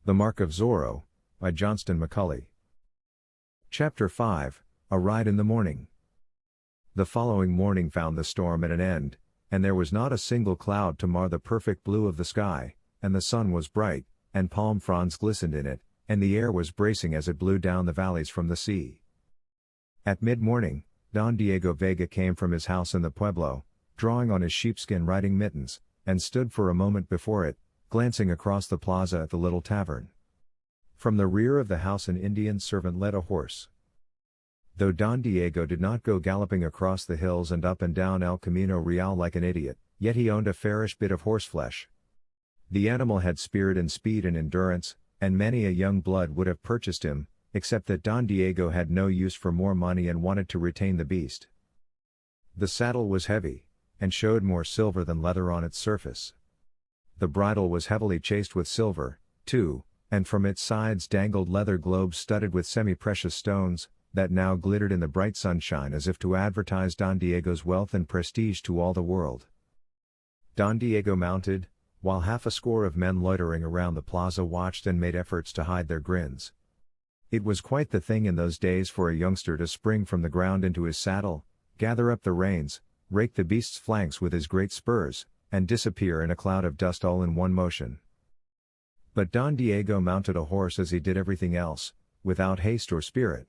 The Mark of Zorro, by Johnston McCulley. Chapter 5, A Ride in the Morning. The following morning found the storm at an end, and there was not a single cloud to mar the perfect blue of the sky, and the sun was bright, and palm fronds glistened in it, and the air was bracing as it blew down the valleys from the sea. At mid-morning, Don Diego Vega came from his house in the pueblo, drawing on his sheepskin riding mittens, and stood for a moment before it, glancing across the plaza at the little tavern. From the rear of the house an Indian servant led a horse. Though Don Diego did not go galloping across the hills and up and down El Camino Real like an idiot, yet he owned a fairish bit of horseflesh. The animal had spirit and speed and endurance, and many a young blood would have purchased him, except that Don Diego had no use for more money and wanted to retain the beast. The saddle was heavy, and showed more silver than leather on its surface. The bridle was heavily chased with silver, too, and from its sides dangled leather globes studded with semi-precious stones, that now glittered in the bright sunshine as if to advertise Don Diego's wealth and prestige to all the world. Don Diego mounted, while half a score of men loitering around the plaza watched and made efforts to hide their grins. It was quite the thing in those days for a youngster to spring from the ground into his saddle, gather up the reins, rake the beast's flanks with his great spurs, and disappear in a cloud of dust all in one motion. But Don Diego mounted a horse as he did everything else, without haste or spirit.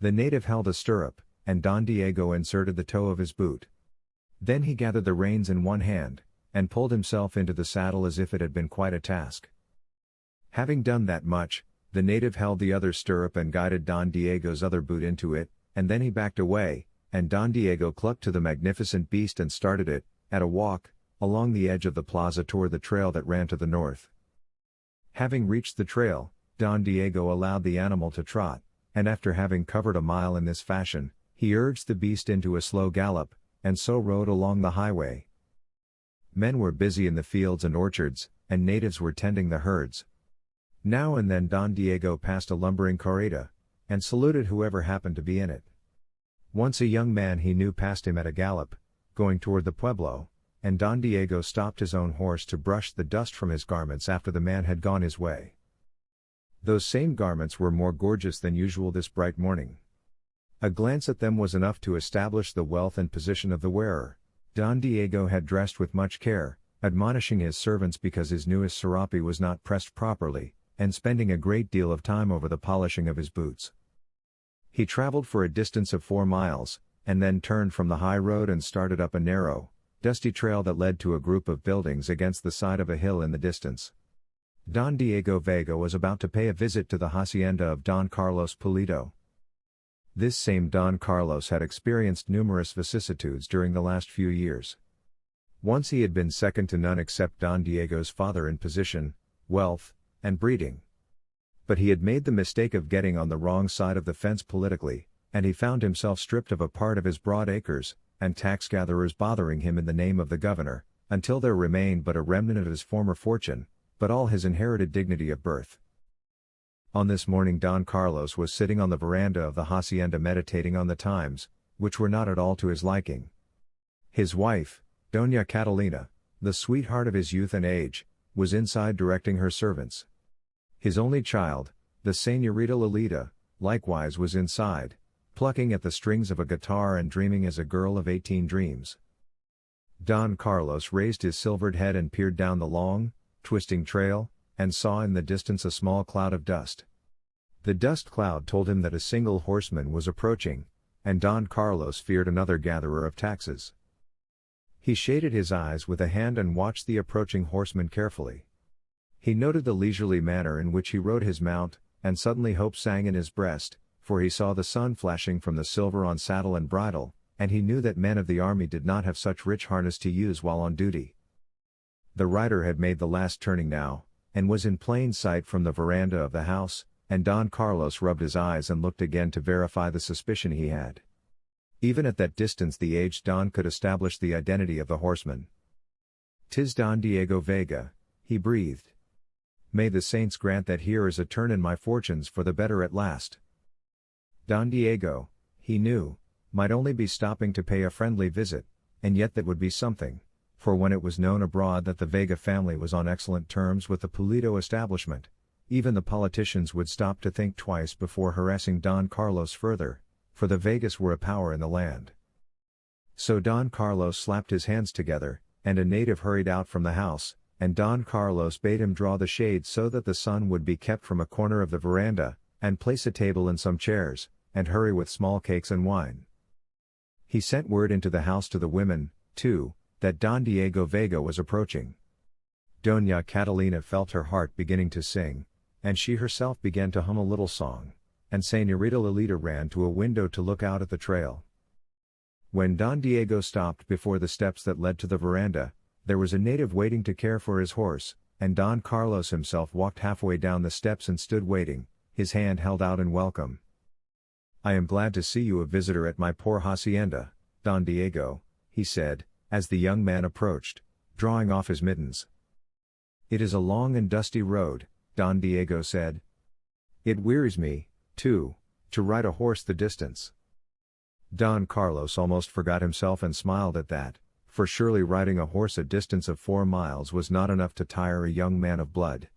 The native held a stirrup, and Don Diego inserted the toe of his boot. Then he gathered the reins in one hand, and pulled himself into the saddle as if it had been quite a task. Having done that much, the native held the other stirrup and guided Don Diego's other boot into it, and then he backed away, and Don Diego clucked to the magnificent beast and started it, at a walk, along the edge of the plaza toward the trail that ran to the north. Having reached the trail, Don Diego allowed the animal to trot, and after having covered a mile in this fashion, he urged the beast into a slow gallop, and so rode along the highway. Men were busy in the fields and orchards, and natives were tending the herds. Now and then Don Diego passed a lumbering carreta, and saluted whoever happened to be in it. Once a young man he knew passed him at a gallop, going toward the pueblo, and Don Diego stopped his own horse to brush the dust from his garments after the man had gone his way. Those same garments were more gorgeous than usual this bright morning. A glance at them was enough to establish the wealth and position of the wearer. Don Diego had dressed with much care, admonishing his servants because his newest serape was not pressed properly, and spending a great deal of time over the polishing of his boots. He traveled for a distance of 4 miles, and then turned from the high road and started up a narrow, dusty trail that led to a group of buildings against the side of a hill in the distance. Don Diego Vega was about to pay a visit to the hacienda of Don Carlos Pulido. This same Don Carlos had experienced numerous vicissitudes during the last few years. Once he had been second to none except Don Diego's father in position, wealth, and breeding. But he had made the mistake of getting on the wrong side of the fence politically, and he found himself stripped of a part of his broad acres, and tax gatherers bothering him in the name of the governor, until there remained but a remnant of his former fortune, but all his inherited dignity of birth. On this morning Don Carlos was sitting on the veranda of the hacienda meditating on the times, which were not at all to his liking. His wife, Doña Catalina, the sweetheart of his youth and age, was inside directing her servants. His only child, the Señorita Lolita, likewise was inside, plucking at the strings of a guitar and dreaming as a girl of 18 dreams. Don Carlos raised his silvered head and peered down the long, twisting trail, and saw in the distance a small cloud of dust. The dust cloud told him that a single horseman was approaching, and Don Carlos feared another gatherer of taxes. He shaded his eyes with a hand and watched the approaching horseman carefully. He noted the leisurely manner in which he rode his mount, and suddenly hope sang in his breast, for he saw the sun flashing from the silver on saddle and bridle, and he knew that men of the army did not have such rich harness to use while on duty. The rider had made the last turning now, and was in plain sight from the veranda of the house, and Don Carlos rubbed his eyes and looked again to verify the suspicion he had. Even at that distance the aged Don could establish the identity of the horseman. "'Tis Don Diego Vega," he breathed. "May the saints grant that here is a turn in my fortunes for the better at last." Don Diego, he knew, might only be stopping to pay a friendly visit, and yet that would be something, for when it was known abroad that the Vega family was on excellent terms with the Pulido establishment, even the politicians would stop to think twice before harassing Don Carlos further, for the Vegas were a power in the land. So Don Carlos slapped his hands together, and a native hurried out from the house, and Don Carlos bade him draw the shade so that the sun would be kept from a corner of the veranda, and place a table and some chairs, and hurry with small cakes and wine. He sent word into the house to the women, too, that Don Diego Vega was approaching. Doña Catalina felt her heart beginning to sing, and she herself began to hum a little song, and Señorita Lolita ran to a window to look out at the trail. When Don Diego stopped before the steps that led to the veranda, there was a native waiting to care for his horse, and Don Carlos himself walked halfway down the steps and stood waiting, his hand held out in welcome. "I am glad to see you a visitor at my poor hacienda, Don Diego," he said, as the young man approached, drawing off his mittens. "It is a long and dusty road," Don Diego said. "It wearies me, too, to ride a horse the distance." Don Carlos almost forgot himself and smiled at that, for surely riding a horse a distance of 4 miles was not enough to tire a young man of blood.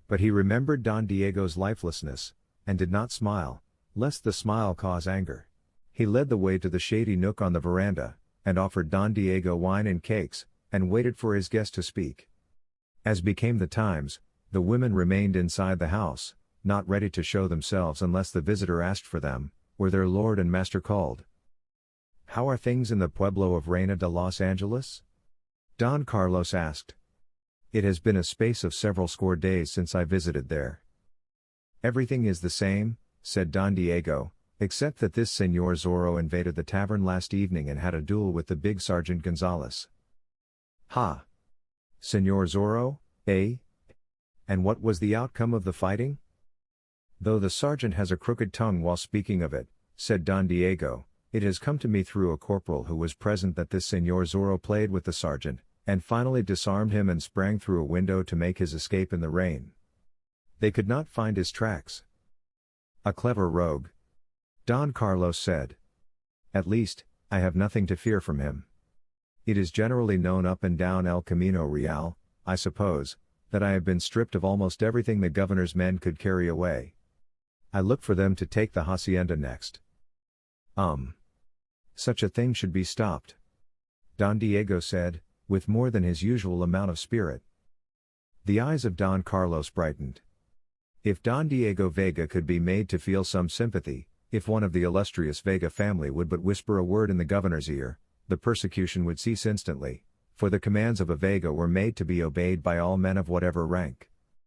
But he remembered Don Diego's lifelessness, and did not smile, lest the smile cause anger. He led the way to the shady nook on the veranda, and offered Don Diego wine and cakes, and waited for his guest to speak. As became the times, the women remained inside the house, not ready to show themselves unless the visitor asked for them, or their lord and master called. "How are things in the pueblo of Reina de Los Angeles?" Don Carlos asked. "It has been a space of several score days since I visited there." "Everything is the same," said Don Diego, "except that this Señor Zorro invaded the tavern last evening and had a duel with the big Sergeant Gonzalez." "Ha! Señor Zorro, eh? And what was the outcome of the fighting?" "Though the sergeant has a crooked tongue while speaking of it," said Don Diego, "it has come to me through a corporal who was present that this Señor Zorro played with the sergeant, and finally disarmed him and sprang through a window to make his escape in the rain. They could not find his tracks." "A clever rogue," Don Carlos said. "At least, I have nothing to fear from him. It is generally known up and down El Camino Real, I suppose, that I have been stripped of almost everything the governor's men could carry away. I look for them to take the hacienda next." Such a thing should be stopped," Don Diego said, with more than his usual amount of spirit. The eyes of Don Carlos brightened. If Don Diego Vega could be made to feel some sympathy, if one of the illustrious Vega family would but whisper a word in the governor's ear, the persecution would cease instantly, for the commands of a Vega were made to be obeyed by all men of whatever rank.